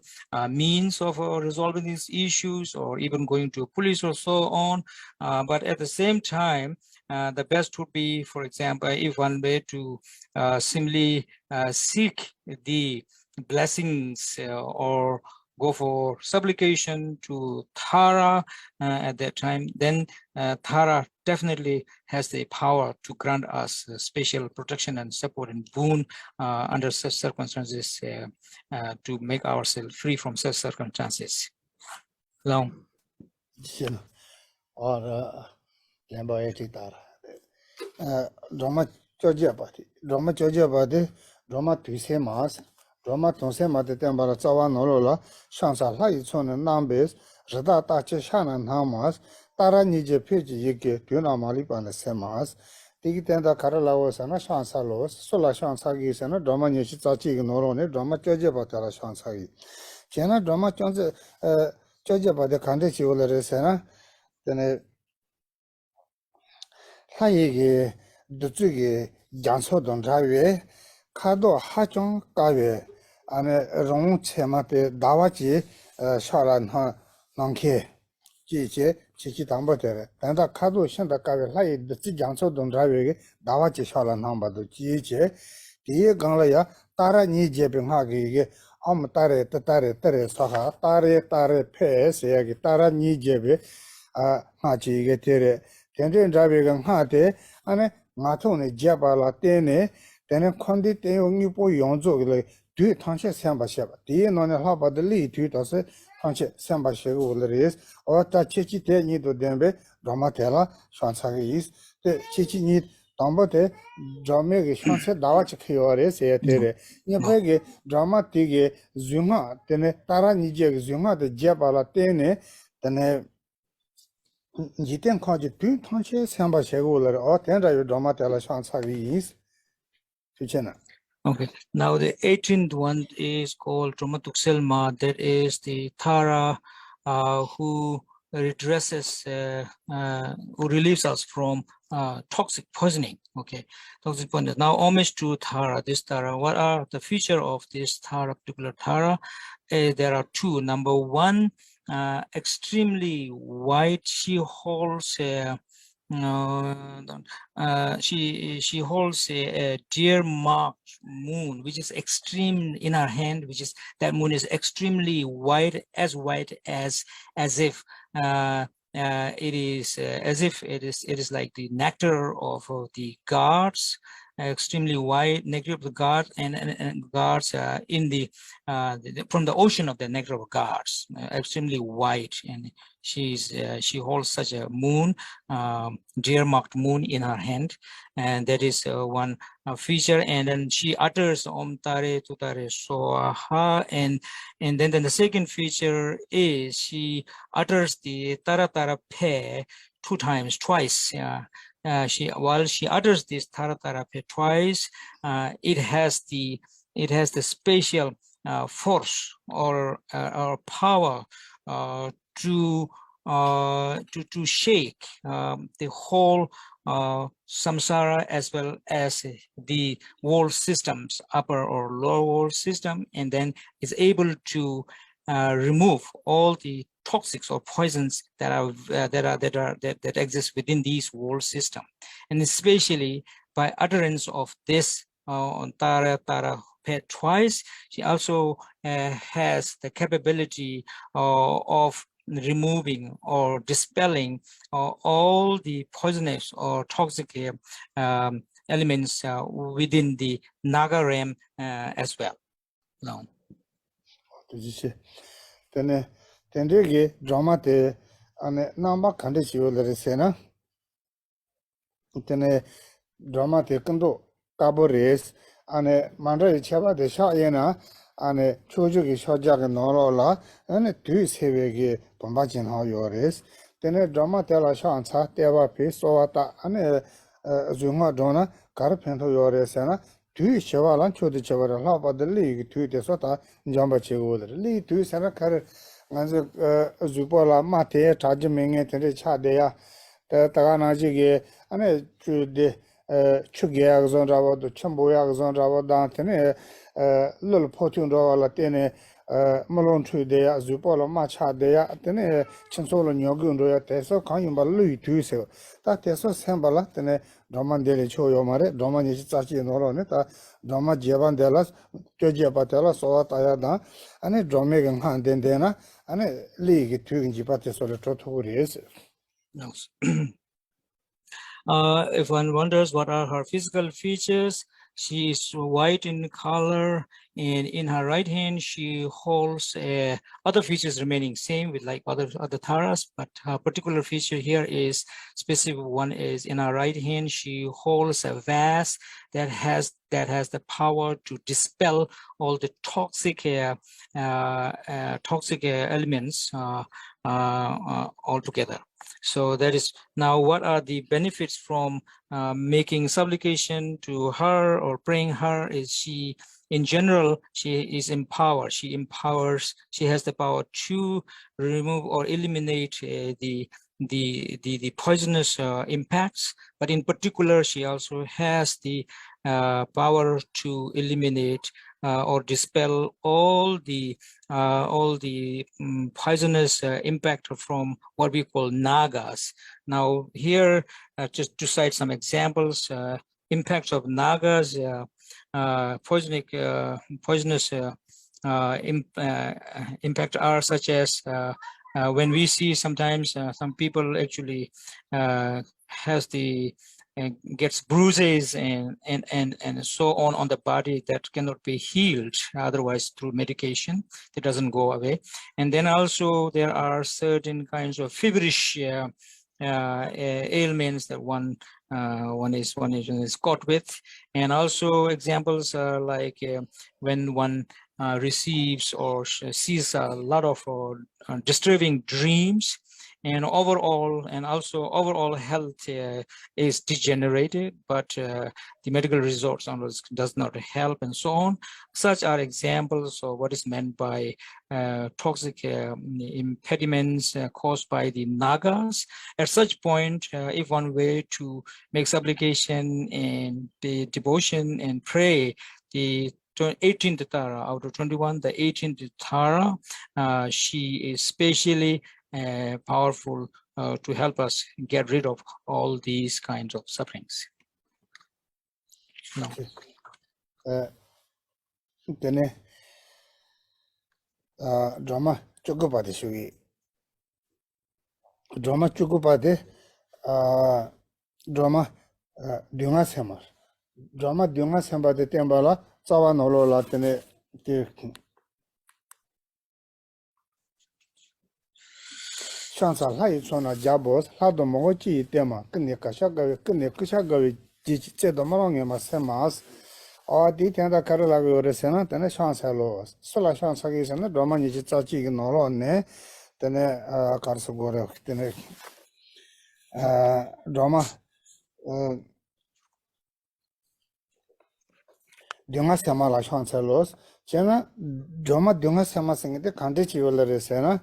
means of resolving these issues, or even going to police or so on. But at the same time, the best would be, for example, if one were to simply seek the blessings or go for supplication to Tara at that time, then Tara definitely has the power to grant us special protection and support and boon under such circumstances, to make ourselves free from such circumstances. Long. Or Roma Chojabati, Roma Chojabati, Roma Tuse Mas, Roma Tonse Matembara Zawa Nolola, Shansa Laitson Nambes, Rada Tache Shana Namas, Tara Nije Piji Yike, Duna Malipan Semas, Tigitenda Karalawas and a Shansa Los, Sola Shansagi, and a Roma Nishizachi Norone, Roma Chojabatara Shansagi. Jena Roma Chojabati Kandichi Ulresena, then 하이게 두쪽에 장소던 자외 카도 하종 가외 안에 롱체마테 나와지 샤란하 남케 지제 지지 담보되래 단다 카도 신다 가외 하이 두지 장소던 자외게 나와지 샤란 남바도 지제 뒤에 강라야 따라니 제병하게 이게 아무 따레 사하 따레 페세야기 따라니 제베 하지 이게 되래 Tendrin Drabigan Hate, and Matone Jabala Tene, then a condit Nipo Yonzo, do Tansha Samba Shaba, the non a hop of the lead to us, Tansha Samba Shagu, or Tachichi Nido Dembe, Dramatella, Shansagis, the Chichi need Tombote, Jameg Shansa Dawach Kiores, Etere, Yapege, Dramatige, Zuma, then Tara Nijeg Zuma, the Jabala Tene, then Jiten Kaji two Tanche Samba Shagular or Tenda Dramatella Shansagi is Fichena. Okay, now the 18th one is called Dromatuxelma. That is the Tara who redresses, who relieves us from toxic poisoning. Okay, toxic poisoning. Now, homage to Tara. This Tara, what are the feature of this Tara, particular Tara? There are two. Number one, extremely wide. She holds she holds a deer marked moon, which is extreme in her hand, which is that moon is extremely white as if it is as if it is like the nectar of the gods, extremely white nectar of the gods, and gods in from the ocean of the nectar of gods, extremely white, and she holds such a moon, deer marked moon in her hand, and that is one feature. And then she utters Om Tare Tutare Swaha, and then the second feature is she utters the Tara Tara Pe twice. While she utters this Tara Tara Pe twice, it has the spatial force or power to shake the whole samsara, as well as the world systems, upper or lower world system, and then is able to remove all the toxics or poisons that exist within these world system. And especially by utterance of this Tara Tara Pe twice, she also has the capability of removing or dispelling all the poisonous or toxic elements within the Naga realm as well. No. Tendrege drama te ane namba khande chiyo lere sena. Tene drama te kando kabo res ane mandra chaba de sha yena ane choju ki shoja ke noro la ane tui sewe ke bomba jin hao yo res. Tene drama te la sha ansa tewa pe sowa ta ane zunga drona kar pento yo res na tui shewa lan chodu chewa ra la pa de li tui te so ta njamba che go lere. Li tui sena kar nganze zubola ma te chaji menge tene cha de ya taga na ji ge ane chu de chu ge ya zon ra do chambo ya zon ra da tene lul potun ro la tene malon chu de ya zubola ma cha de ya tene chinso lo nyogun ro ya te so kan yum ba lu tu se ta te so sem ba la tene roman de le cho yo mare roman ni cha chi no ro ne ta roma jeban de la cho je ba te la so ta ya da ane drome gen han den de na ane li gi tu gi pa te so le to to ri es. No. If one wonders what are her physical features, she is white in color, and in her right hand she holds other features remaining same with like other taras, but her particular feature here is specific one is in her right hand she holds a vase that has the power to dispel all the toxic elements altogether. So that is now what are the benefits from making supplication to her or praying her is she in general she is empowered. She has the power to remove or eliminate the poisonous impacts, but in particular she also has the power to eliminate or dispel all the poisonous impact from what we call nagas. Now here, just to cite some examples, impacts of nagas, poisonous impact are such as when we see sometimes some people actually has the gets bruises and so on the body that cannot be healed otherwise through medication. It doesn't go away. And then also there are certain kinds of feverish ailments that one is caught with. And also examples are like when one receives or sees a lot of disturbing dreams, and overall health is degenerated, but the medical resorts on this does not help, and so on. Such are examples of what is meant by toxic impediments caused by the nagas. At such point, if one were to make supplication and the devotion and pray the 18th Tara out of 21, the 18th Tara, she is specially powerful to help us get rid of all these kinds of sufferings. Now, then drama chokopati shugi. Drama chokopati drama dunga semar. Drama dunga semba de tembala tsawa nolo la tene te shansa lai chona jabos hado mochi tema kne kasha gawe ji che do malonge ma semas a di tenda karala gore sena tene shansa lo sola shansa ge sena drama ni ji tsachi ge nolo ne tene karso gore tene drama dunga sema la shansa los chena drama dunga sema singite kante chi wolare sena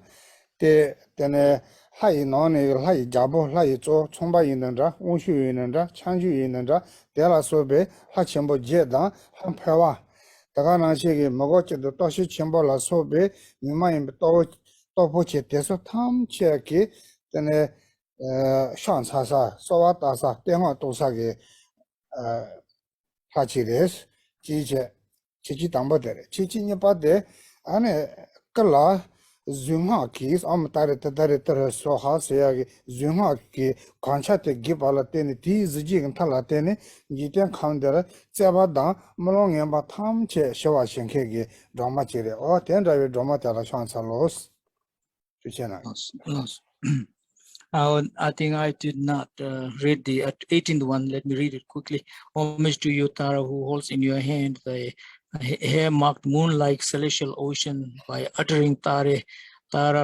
te tene hai none hai jabo hai zo chongba yinda wonshu yinda chanju yinda dela sobe ha chenbo jeda han phewa daga na shege mogo che do to shi chenbo la sobe mima yin to po che teso tham che ki tene shan sa sa so wa ta sa te ma to sa ge ha chi des chi chi dambo de chi ni pa de ane kala Zunga kis am tare so ha se ya zunga ki kancha te gibala tene ti ziji gan thala tene jiten khandera chaba da molong yamba tham che shawa shenke ge drama chire o ten drive drama tala chansa los chuchena yes. I think I did not read the 18th one. Let me read it quickly. Homage to you, Tara, who holds in your hand the hair-marked moon-like celestial ocean. By uttering Tara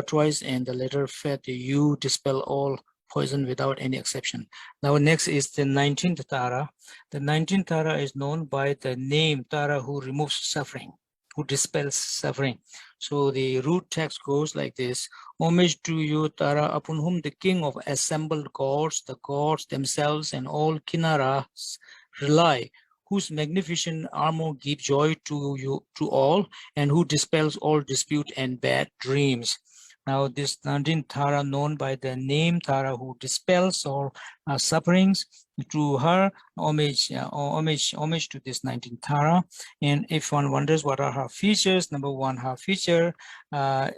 twice and the letter Fet, you dispel all poison without any exception. Now next is the 19th Tara. The 19th Tara is known by the name Tara, who removes suffering, who dispels suffering. So the root text goes like this: homage to you, Tara, upon whom the king of assembled gods, the gods themselves and all Kinnaras rely, whose magnificent armor gives joy to you, to all, and who dispels all dispute and bad dreams. Now this 19th Tara, known by the name Tara, who dispels all sufferings, to her homage to this 19th Tara. And if one wonders what are her features, number one, her feature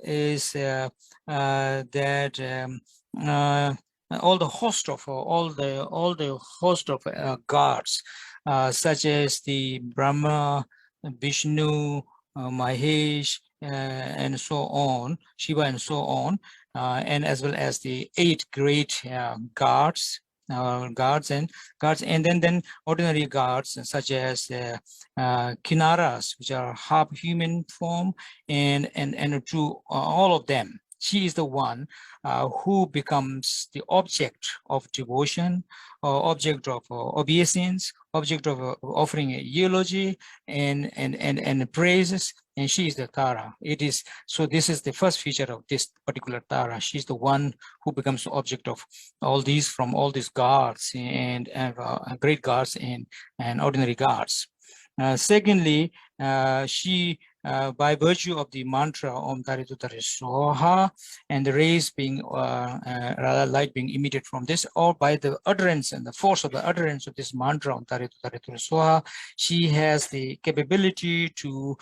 is that all the host of gods, such as the Brahma, Vishnu, Mahesh, and so on, Shiva and so on, and as well as the 8 great gods and then ordinary gods such as Kinnaras, which are half human form, and to all of them. She is the one who becomes the object of devotion, object of obeisance, object of offering a eulogy and praises, and she is the Tara. So this is the first feature of this particular Tara. She's the one who becomes the object of all these, from all these gods and great gods and ordinary gods. Secondly, she by virtue of the mantra Om Tare Tu Tare Soha, and the rays being rather light being emitted from this, or by the utterance and the force of the utterance of this mantra Om Tare Tu Tare Soha, she has the capability to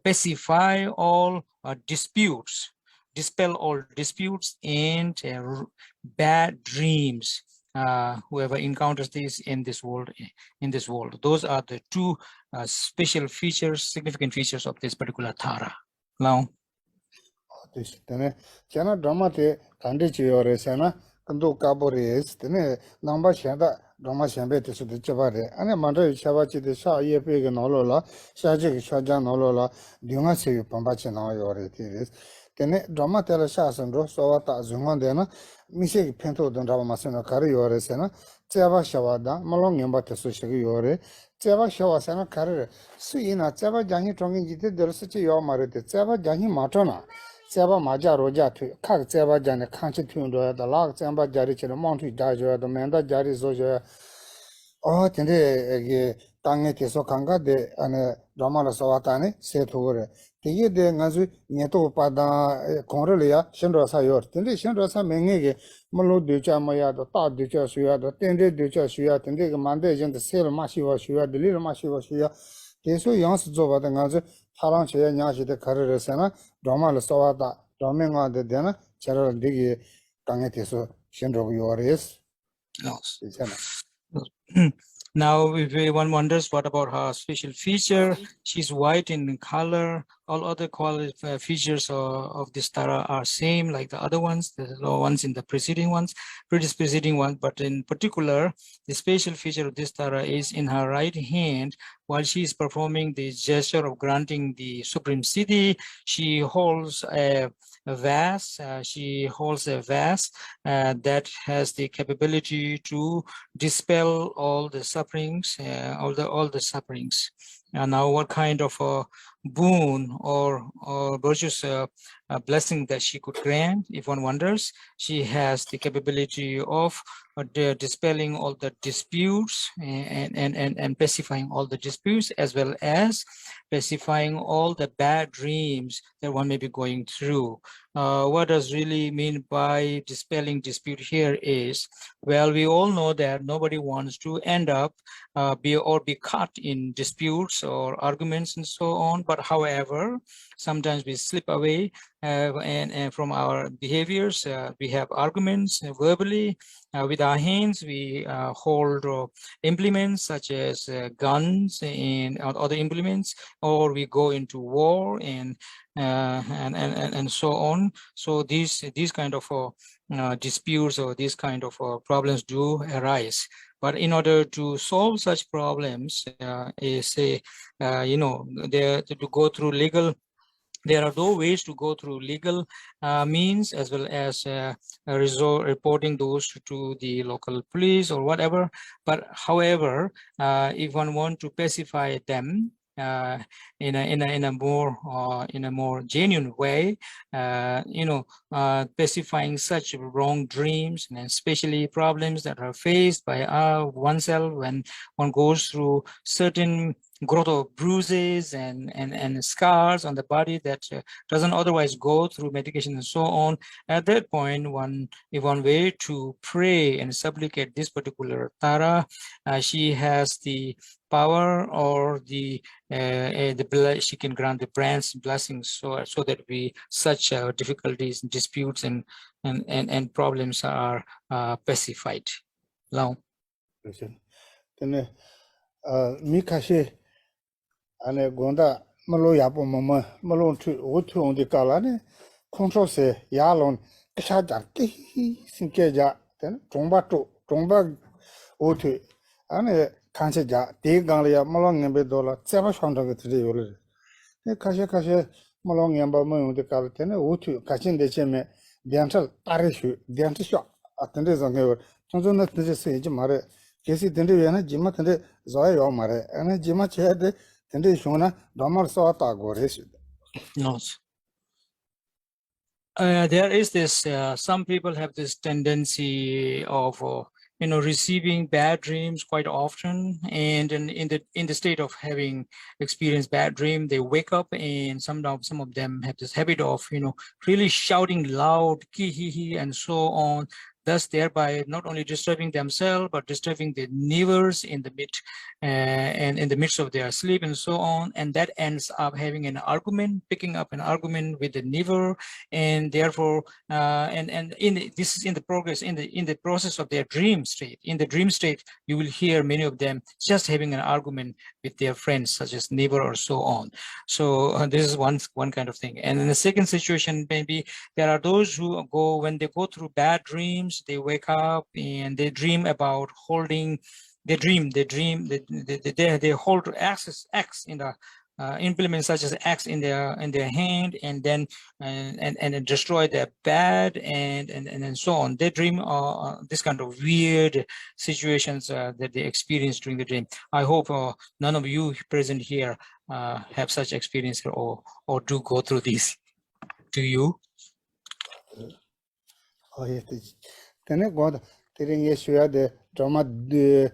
pacify all disputes, dispel all disputes and bad dreams. Whoever encounters this in this world, those are the two special features, significant features of this particular Tara. Now, this chana drama te kande chiore sena kandu kabores tene namba chanda drama chambe te sude chabare ane manda chabachi de sha ye pe ge nolola sha je ge sha ja nolola dyunga se pamba chena yore tiris tene drama te la sha san ro so wa ta zungan de na mise ge pento don drama masena kare yore sena chaba shawada malong yamba te so shege yore chaba shawa sena kare su ina chaba jangi tongin jite derse che yo mare te chaba jangi matona chaba maja roja tu kak chaba jane khanchi thun do da lag chaba jari che mong tu da jo da menda jari so jo o tende ge 강에 계속 간가 데 안에 라마라 사와타네 세토고레 되게 데 가서 네토 바다 공르리아 신로사요 근데 신로사 맹에게 물로 되자마야도 다 되자수야도 텐데 되자수야 텐데 그 만데 이제 세를 마시고 수야 들리를 마시고 수야 계속 양스 줘봐도 가서 사람 제야 냐시데 가르르세나 라마라 사와다 라맹와데 되나 저를 되게 강에 계속 신로고 요레스 No. 있잖아. Now, if one wonders what about her special feature, she's white in color. All other features of this Tara are same like the other ones, the ones in the preceding ones, preceding ones. But in particular, the special feature of this Tara is in her right hand. While she is performing the gesture of granting the Supreme Siddhi, she holds a vase. She holds a vase that has the capability to dispel all the sufferings, all the sufferings. And now, what kind of a boon or virtuous blessing that she could grant? If one wonders, she has the capability of dispelling all the disputes and pacifying all the disputes, as well as pacifying all the bad dreams that one may be going through. What does really mean by dispelling dispute here is, well, we all know that nobody wants to end up be caught in disputes or arguments and so on. But however, sometimes we slip away and from our behaviors. We have arguments verbally. With our hands, we hold implements such as guns and other implements, or we go into war and so on. So these kind of disputes or these kind of problems do arise. But in order to solve such problems, to go through legal. There are no ways to go through legal means, as well as reporting those to the local police or whatever. But however, if one want to pacify them in a more genuine way, pacifying such wrong dreams, and especially problems that are faced by oneself when one goes through certain growth of bruises and scars on the body that doesn't otherwise go through medication and so on. At that point, if one way to pray and supplicate this particular Tara, she has the power or she can grant the branch blessings so that such difficulties, disputes and problems are pacified. Now, 근데 미카시 안에 gonda malo yapo mama malo tu on de kalane controlse yalon chaja ki sinkeja ten tongba otu ane kanse ja de ganglia malo ngembe dola tsema shanda ge tire yole ne kashe malo ngemba mo de kal ten otu kachin de cheme diantal tarishu diantal sho atende zange chonjona tije se je mare kesi tende yana jima tende zoya yo mare ane jima chede tende shona damar sa ta gore shi no. There is this, some people have this tendency of, receiving bad dreams quite often. And in the state of having experienced bad dream, they wake up and some of them have this habit of, really shouting loud, ki hi hi, and so on. Thus, thereby not only disturbing themselves, but disturbing the nerves in the and in the midst of their sleep and so on. And that ends up having an argument, picking up an argument with the nerve, and therefore, this is in the process of their dream state. In the dream state, you will hear many of them just having an argument with their friends, such as neighbor or so on. So this is one kind of thing. And in the second situation, maybe there are those who when they go through bad dreams, they wake up and they dream about holding. They hold X in the implements such as X in their hand, and then and destroy their bed and so on. They dream this kind of weird situations that they experience during the dream. I hope none of you present here have such experience or do go through this. Do you? oh yes tene god tering ye shya de drama de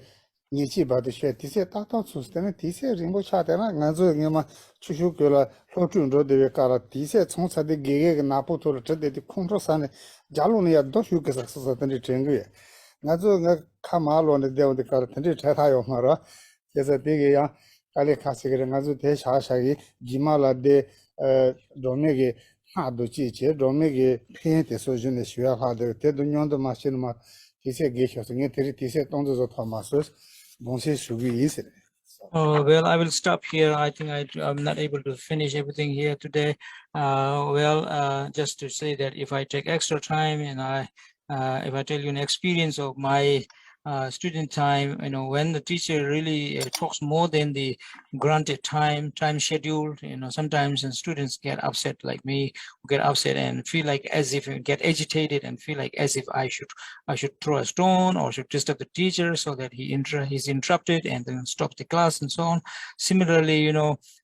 你记把的学这些大到处的这些人不差的了，俺这俺们出去给了老郑州的干了，这些从他的给拿不脱了，这的空着山的，假如你要多修个啥事的整个，俺这俺看马路的地方的干了，他这拆他要嘛了，现在这个样，俺来看这个人，俺这在啥啥的，起码了的让那个哈都季节，让那个偏的时候呢，学哈的，这都娘的嘛，些嘛，这些给小生，俺这些当做是他妈说。Well, I will stop here. I think I'm not able to finish everything here today. Just to say that if I take extra time and if I tell you an experience of my student time, when the teacher really talks more than the granted time schedule, sometimes students get upset like me, get upset and feel like as if get agitated and feel like as if I should throw a stone or should disturb the teacher so that he's interrupted and then stop the class and so on. Similarly,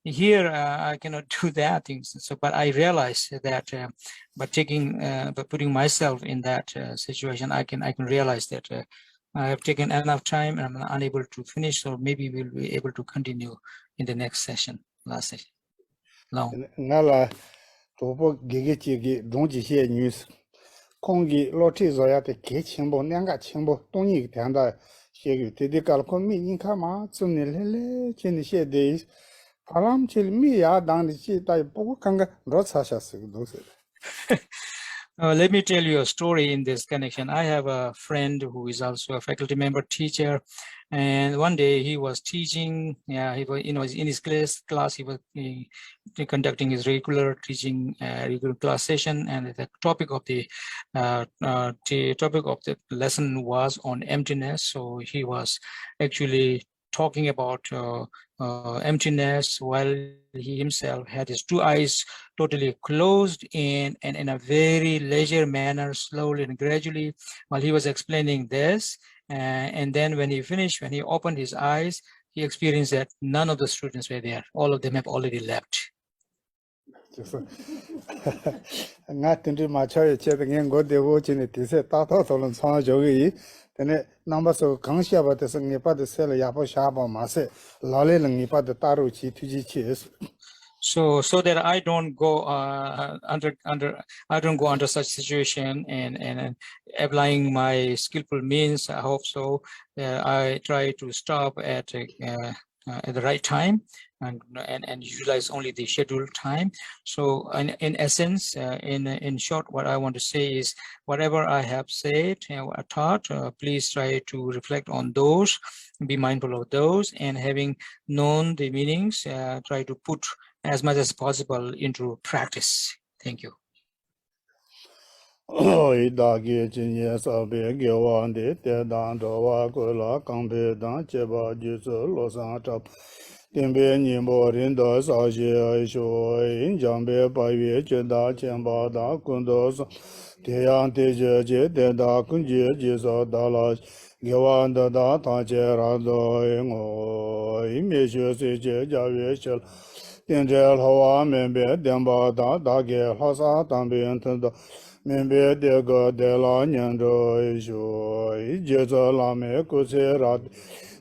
here I cannot do that things. So, but I realize that by putting myself in that situation, I can realize that I have taken enough time and I'm unable to finish, so maybe we'll be able to continue in the next session, last session. Now. Ngala tobo gege gege dongji xie news. Kongi lo chi zo ya de ge qingbo liang ga qingbo dong yi tian da xie yu de de gal ko mi yin ka ma zhen ne le le jian de xie de palam chi mi ya dang de ji dai bu kan ga ro cha xia si do se. Let me tell you a story in this connection. I have a friend who is also a faculty member teacher, and one day he was teaching. He was, in his class he was conducting his regular teaching, regular class session, and the topic of the lesson was on emptiness. So he was actually talking about emptiness while he himself had his two eyes totally closed and in a very leisure manner, slowly and gradually, while he was explaining this. And then when he finished, when he opened his eyes, he experienced that none of the students were there. All of them have already left. 就是俺等着马超也觉得俺我的我今天第三大套讨论创就个，但是那么说刚下吧，就是俺把的塞了也不下吧嘛塞，老来了俺把的大肉去推进去是。So that I don't go under such situation and applying my skillful means, I hope so. I try to stop at the right time and utilize only the scheduled time. So in essence, in short, what I want to say is whatever I have said and taught, please try to reflect on those, be mindful of those, and having known the meanings, try to put as much as possible into practice. Thank you. Membe de go de la nyan do shu je zo la me ku se ra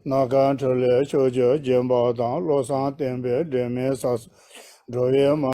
na gan che le cho je jen ba dang lo san ten be de me sa ro ye ma